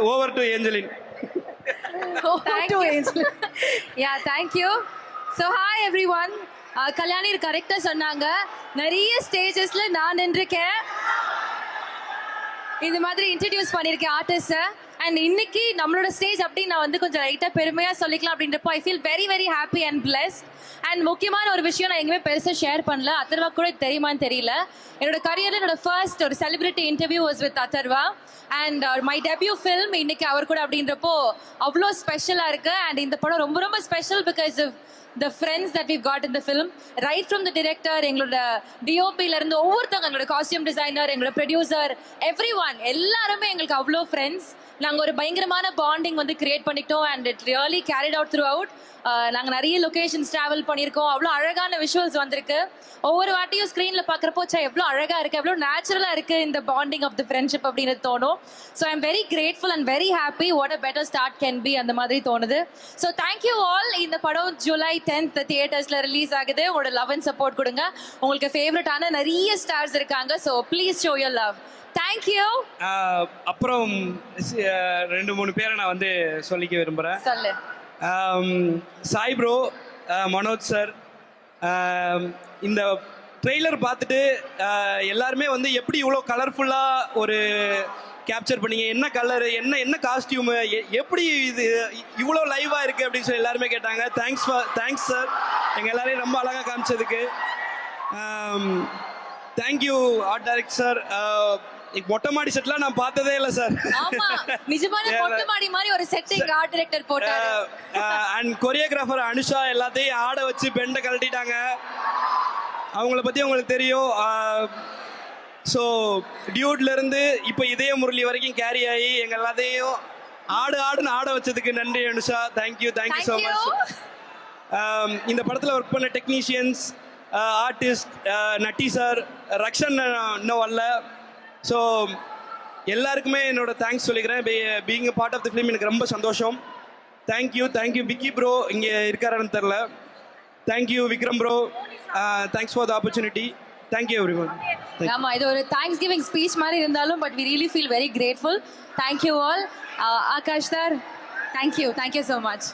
Over to Angeline. Thank you. Yeah, thank you. So hi everyone. Kalyani கரெக்டா சொன்னாங்க. நிறைய ஸ்டேஜஸ்ல நான் நின்றுக்கேன், இந்த மாதிரி இன்ட்ரடியூஸ் பண்ணியிருக்கேன் ஆர்டிஸ்ட். அண்ட் இன்னைக்கு நம்மளோட ஸ்டேஜ் அப்படி நான் வந்து கொஞ்சம் லைட்டாக பெருமையாக சொல்லிக்கலாம் அப்படின்றப்போ I feel very very happy and blessed. And முக்கியமான ஒரு விஷயம் நான் எங்கேயுமே பெருசாக ஷேர் பண்ணல, அத்தர்வா கூட தெரியுமான்னு தெரியல. என்னோட கரியரில் என்னோட ஃபர்ஸ்ட் ஒரு celebrity interview was with Atharva and my debut film இன்னைக்கு அவர் கூட அப்படின்றப்போ அவ்வளோ ஸ்பெஷலாக இருக்குது. அண்ட் இந்த படம் ரொம்ப ரொம்ப special because of the friends that we've got in the film, right from the director, எங்களோட டிஓபில இருந்து ஒவ்வொருத்தவங்க, எங்களோட காஸ்டியூம் டிசைனர், எங்களோட ப்ரொடியூசர், எவ்ரிஒன் எல்லாருமே எங்களுக்கு அவ்வளோ ஃப்ரெண்ட்ஸ். நாங்கள் ஒரு பயங்கரமான பாண்டிங் வந்து கிரியேட் பண்ணிட்டோம் and it really carried out through out. நாங்கள் நிறைய லொக்கேஷன்ஸ் ட்ராவல் பண்ணியிருக்கோம், அவ்வளோ அழகான விஷுவல்ஸ் வந்திருக்கு. ஒவ்வொரு வாட்டியும் ஸ்க்ரீனில் பார்க்குறப்போ எவ்வளோ அழகாக இருக்குது, எவ்வளோ நேச்சுரலாக இருக்குது இந்த பாண்டிங் ஆஃப் த ஃப்ரெண்ட்ஷிப் அப்படின்னு தோணும். So I'm very grateful and very happy. What a better start can be அந்த மாதிரி தோணுது. So thank you all. இந்த படம் ஜூலை 10th தியேட்டர்ஸில் ரிலீஸ் ஆகுது. உங்களோட லவ் அண்ட் சப்போர்ட் கொடுங்க. உங்களுக்கு ஃபேவரட்டான நிறைய ஸ்டார்ஸ் இருக்காங்க. So please show your love. Thank you. அப்புறம் 2-3 பேரை நான் வந்து சொல்லிக்க விரும்புகிறேன். சொல்லு. சாய் ப்ரோ, மனோஜ் சார், இந்த ட்ரெய்லர் பார்த்துட்டு எல்லாருமே வந்து எப்படி இவ்வளோ கலர்ஃபுல்லாக ஒரு கேப்சர் பண்ணீங்க, என்ன கலரு, என்ன காஸ்டியூமு, எப்படி இது இவ்வளோ லைவாக இருக்குது அப்படின்னு சொல்லி எல்லாருமே கேட்டாங்க. தேங்க்ஸ் சார், எங்கள் எல்லாரையும் ரொம்ப அழகாக காமிச்சதுக்கு. Thank you art director sir. மொட்டை மாடி செட்லாம் நான் பார்த்ததே இல்லை சார். ஆமா, நிஜமான மொட்டை மாடி மாதிரி ஒரு செட்டிங் ஆர்ட் டைரக்டர் போட்டாரு. அண்ட் கொரியோகிராஃபர் அனுஷா எல்லாத்தையும் ஆட வச்சு பெண்டை கழட்டிட்டாங்க. அவங்கள பற்றி உங்களுக்கு தெரியும். ஸோ டியூட்லேருந்து இப்போ இதய முரளி வரைக்கும் கேரி ஆகி எங்கள் எல்லாத்தையும் ஆடுன்னு ஆட வச்சதுக்கு நன்றி அனுஷா. Thank you so much. இந்த படத்தில் ஒர்க் பண்ண technicians, artist, Natty sir, Rakshan இன்னும் வரல. ஸோ எல்லாருக்குமே என்னோட தேங்க்ஸ் சொல்லிக்கிறேன். Being a part of the film எனக்கு ரொம்ப சந்தோஷம். தேங்க்யூ விக்கி ப்ரோ, இங்கே இருக்காரான்னு தெரில. Thank you Vikram bro, thanks for the opportunity. Thank you everyone. ஆமா, இது ஒரு தேங்க்ஸ் கிவிங் ஸ்பீச் மாதிரி இருந்தாலும் but we really feel very grateful. Thank you all. Akash sir, thank you so much.